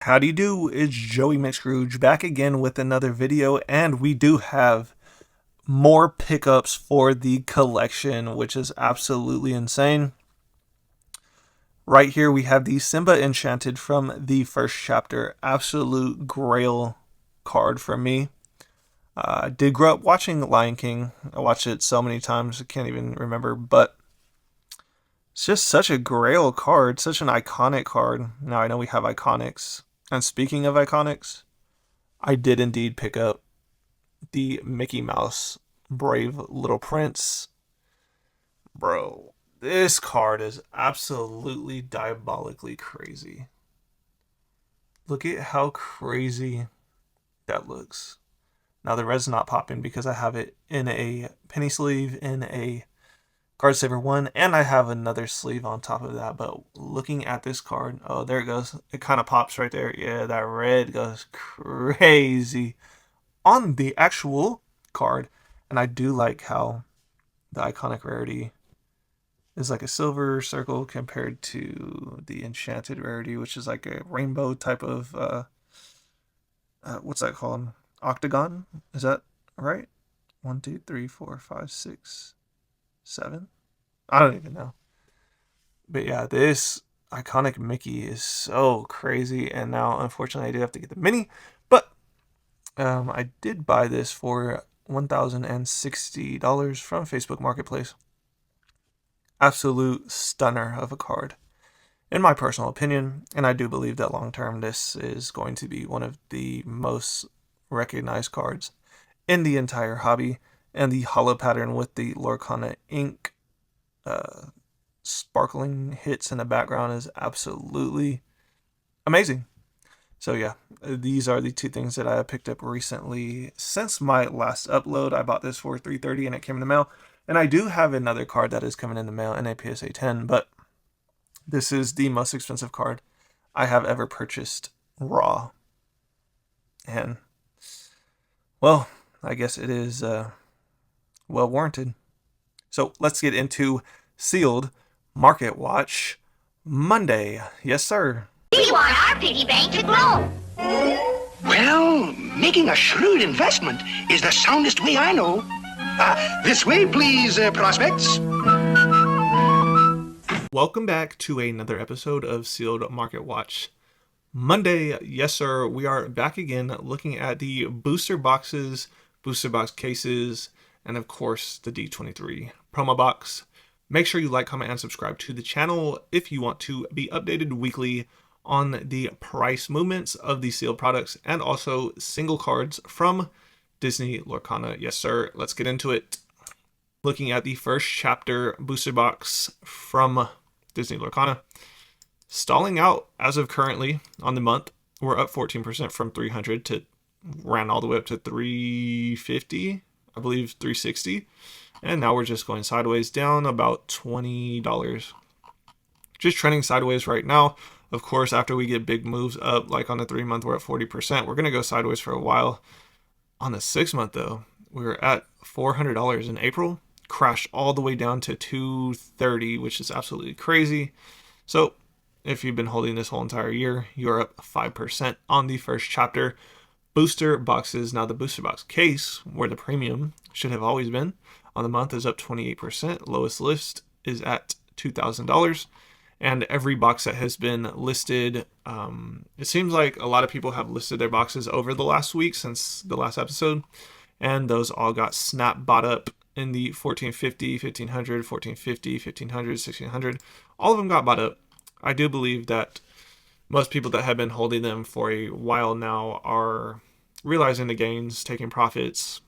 How do you do? It's Joey McScrooge back again with another video, and we do have more pickups for the collection, which is absolutely insane. Right here we have the Simba Enchanted from the first chapter. Absolute grail card for me. I did grow up watching Lion King. I watched it so many times I can't even remember, but it's just such a grail card, such an iconic card. Now I know we have iconics. And speaking of iconics, I did indeed pick up the Mickey Mouse Brave Little Prince. Bro, this card is absolutely diabolically crazy. Look at how crazy that looks. Now the red's not popping because I have it in a penny sleeve, in a Card Saver 1, and I have another sleeve on top of that. But looking at this card, oh, there it goes. It kind of pops right there. Yeah, that red goes crazy on the actual card. And I do like how the iconic rarity is like a silver circle compared to the enchanted rarity, which is like a rainbow type of what's that called? Octagon? Is that right? 1, 2, 3, 4, 5, 6, 7. I don't even know. But yeah, this iconic Mickey is so crazy. And now, unfortunately, I do have to get the mini. But I did buy this for $1,060 from Facebook Marketplace. Absolute stunner of a card, in my personal opinion. And I do believe that long term, this is going to be one of the most recognized cards in the entire hobby. And the hollow pattern with the Lorcana ink sparkling hits in the background is absolutely amazing. So yeah, these are the two things that I have picked up recently since my last upload. I bought this for $330 and it came in the mail. And I do have another card that is coming in the mail in a PSA 10, but this is the most expensive card I have ever purchased raw. And, well, I guess it is well warranted. So let's get into Sealed Market Watch Monday. Yes, sir. We want our piggy bank to grow. Well, making a shrewd investment is the soundest way I know. This way, please, prospects. Welcome back to another episode of Sealed Market Watch Monday. Yes, sir. We are back again looking at the booster boxes, booster box cases, and of course the D23 promo box. Make sure you like, comment, and subscribe to the channel if you want to be updated weekly on the price movements of the sealed products and also single cards from Disney Lorcana. Yes, sir. Let's get into it. Looking at the first chapter booster box from Disney Lorcana. Stalling out as of currently on the month. We're up 14% from 300 to ran all the way up to 350, I believe 360. And now we're just going sideways, down about $20. Just trending sideways right now. Of course, after we get big moves up, like on the 3-month, we're at 40%. We're going to go sideways for a while. On the 6-month, though, we were at $400 in April. Crashed all the way down to $230, which is absolutely crazy. So if you've been holding this whole entire year, you're up 5% on the first chapter. Booster boxes. Now the booster box case, where the premium should have always been, on the month is up 28%. Lowest list is at $2,000. And every box that has been listed, it seems like a lot of people have listed their boxes over the last week since the last episode. And those all got snap bought up in the 1450, 1500, 1450, 1500, 1600. All of them got bought up. I do believe that most people that have been holding them for a while now are realizing the gains, taking profits,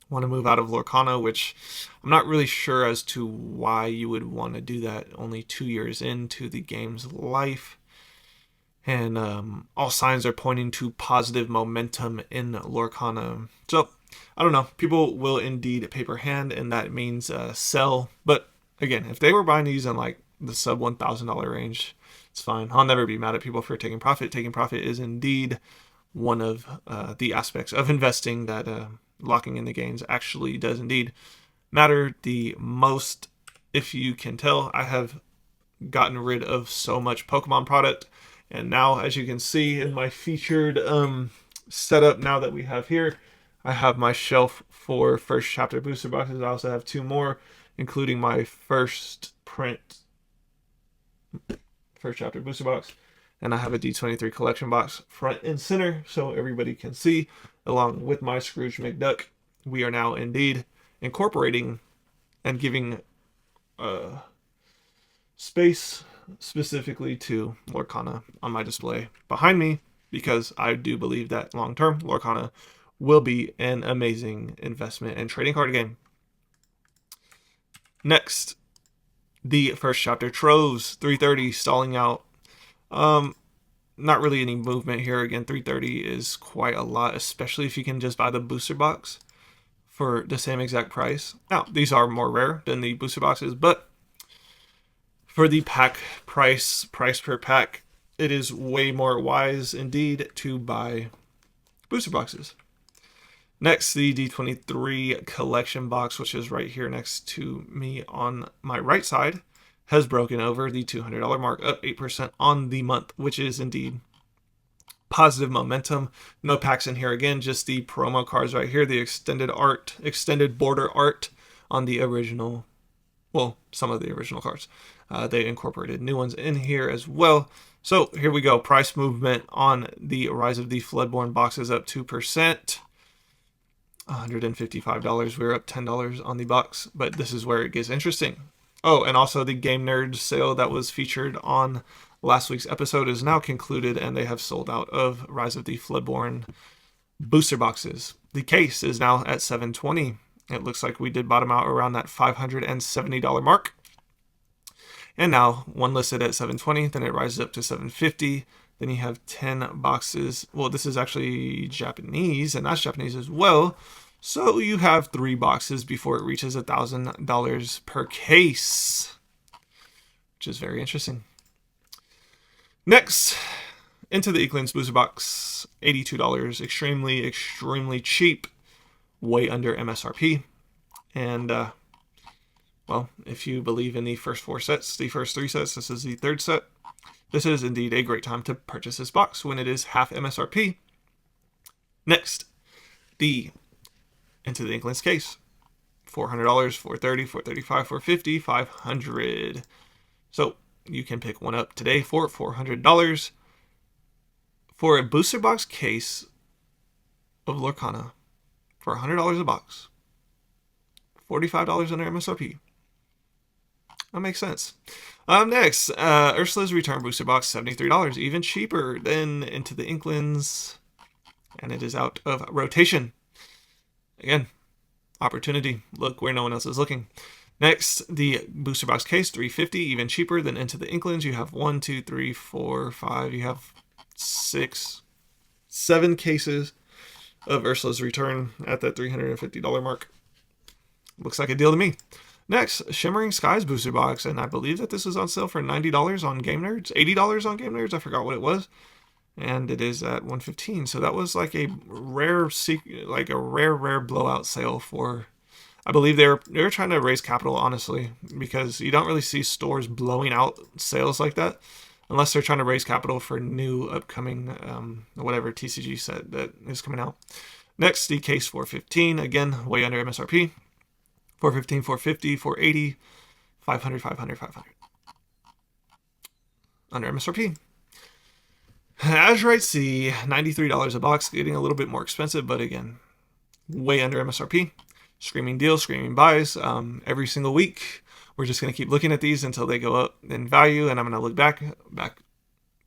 want to move out of Lorcana, which I'm not really sure as to why you would want to do that only 2 years into the game's life. And all signs are pointing to positive momentum in Lorcana. So, I don't know. People will indeed paper hand, and that means sell. But again, if they were buying these in like the sub $1,000 range, it's fine. I'll never be mad at people for taking profit. Taking profit is indeed one of the aspects of investing that locking in the gains actually does indeed matter the most. If you can tell, I have gotten rid of so much Pokemon product And now, as you can see in my featured setup now that we have here, I have my shelf for first chapter booster boxes. I also have 2 more, including my first print first chapter booster box. And I have a D23 collection box front and center so everybody can see, along with my Scrooge McDuck. We are now indeed incorporating and giving space specifically to Lorcana on my display behind me, because I do believe that long term Lorcana will be an amazing investment and trading card game. Next, the first chapter troves, 330 stalling out. Not really any movement here. Again, 330 is quite a lot, especially if you can just buy the booster box for the same exact price. Now, these are more rare than the booster boxes, but for the pack price per pack, it is way more wise indeed to buy booster boxes. Next, the D23 collection box, which is right here next to me on my right side, has broken over the $200 mark, up 8% on the month, which is indeed positive momentum. No packs in here again, just the promo cards right here, the extended border art on the original, well, some of the original cards. They incorporated new ones in here as well. So here we go. Price movement on the Rise of the Floodborn boxes up 2%. $155. We're up $10 on the box, but this is where it gets interesting. Oh, and also the Game Nerd sale that was featured on last week's episode is now concluded, and they have sold out of Rise of the Floodborn booster boxes. The case is now at $720. It looks like we did bottom out around that $570 mark. And now one listed at $720, then it rises up to $750. Then you have 10 boxes. Well, this is actually Japanese, and that's Japanese as well. So you have 3 boxes before it reaches $1,000 per case, which is very interesting. Next, into the Inklands booster box, $82. Extremely cheap, way under MSRP. And, well, if you believe in the first 4 sets, the first 3 sets, this is the 3rd set. This is indeed a great time to purchase this box when it is half MSRP. Next, the Into the Inklands case. $400, $430, $435, $450, $500. So you can pick one up today for $400 for a booster box case of Lorcana for $100 a box. $45 under MSRP. That makes sense. Next, Ursula's Return booster box, $73, even cheaper than Into the Inklands, and it is out of rotation. Again, opportunity. Look where no one else is looking. Next, the booster box case, $350, even cheaper than Into the Inklands. You have 1, 2, 3, 4, 5. You have 6, 7 cases of Ursula's Return at that $350 mark. Looks like a deal to me. Next, Shimmering Skies booster box, and I believe that this was on sale for $90 on Game Nerds, $80 on Game Nerds. I forgot what it was, and it is at $115. So that was like a rare blowout sale for. I believe they were trying to raise capital, honestly, because you don't really see stores blowing out sales like that unless they're trying to raise capital for new upcoming whatever TCG set that is coming out. Next, the case $415, again way under MSRP. $415, $450, $480, $500, $500, $500. Under MSRP. Azurite Sea, $93 a box, getting a little bit more expensive, but again, way under MSRP. Screaming deals, screaming buys. Every single week, we're just going to keep looking at these until they go up in value, and I'm going to look back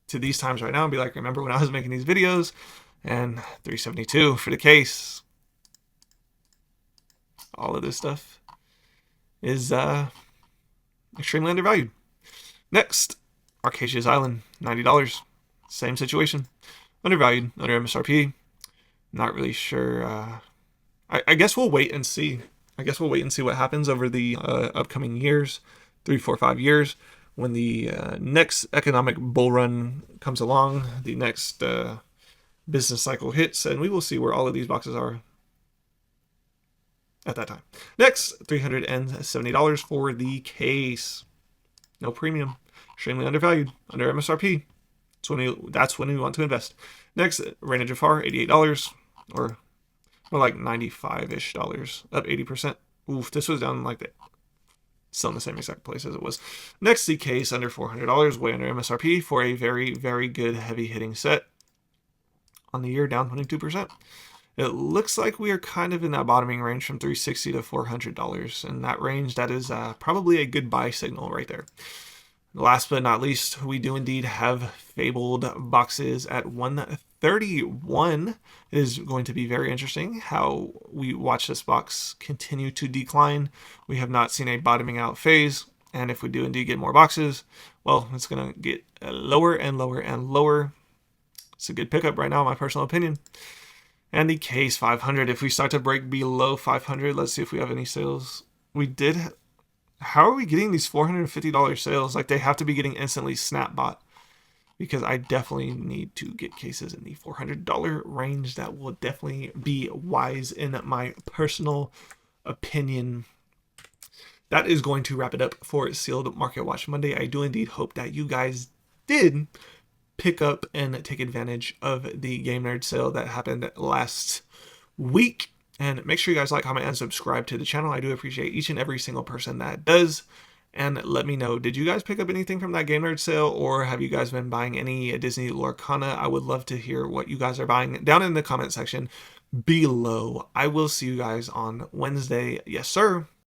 to these times right now and be like, remember when I was making these videos? And $372 for the case. All of this stuff is extremely undervalued. Next, Arcasia's Island, $90. Same situation. Undervalued, under MSRP. Not really sure. I guess we'll wait and see. I guess we'll wait and see what happens over the upcoming years, 3, 4, 5 years, when the next economic bull run comes along, the next business cycle hits, and we will see where all of these boxes are at that time. Next, $370 for the case. No premium. Extremely undervalued. Under MSRP. That's when we want to invest. Next, Reina Jafar, $88, or more like 95-ish dollars, up 80%. Oof, this was down like that. Still in the same exact place as it was. Next, the case under $400, way under MSRP for a very, very good heavy hitting set. On the year, down 22%. It looks like we are kind of in that bottoming range from $360 to $400. In that range, that is probably a good buy signal right there. Last but not least, we do indeed have fabled boxes at 131. It is going to be very interesting how we watch this box continue to decline. We have not seen a bottoming out phase, and if we do indeed get more boxes, well, it's going to get lower and lower and lower. It's a good pickup right now, in my personal opinion. And the case 500, if we start to break below 500, let's see if we have any sales. We did. How are we getting these $450 sales? Like, they have to be getting instantly snap bought, because I definitely need to get cases in the $400 range. That will definitely be wise in my personal opinion. That is going to wrap it up for Sealed Market Watch Monday. I do indeed hope that you guys did pick up and take advantage of the Game Nerd sale that happened last week. And make sure you guys like, comment, and subscribe to the channel. I do appreciate each and every single person that does. And let me know, did you guys pick up anything from that Game Nerd sale, or have you guys been buying any Disney Lorcana? I would love to hear what you guys are buying down in the comment section below. I will see you guys on Wednesday. Yes, sir.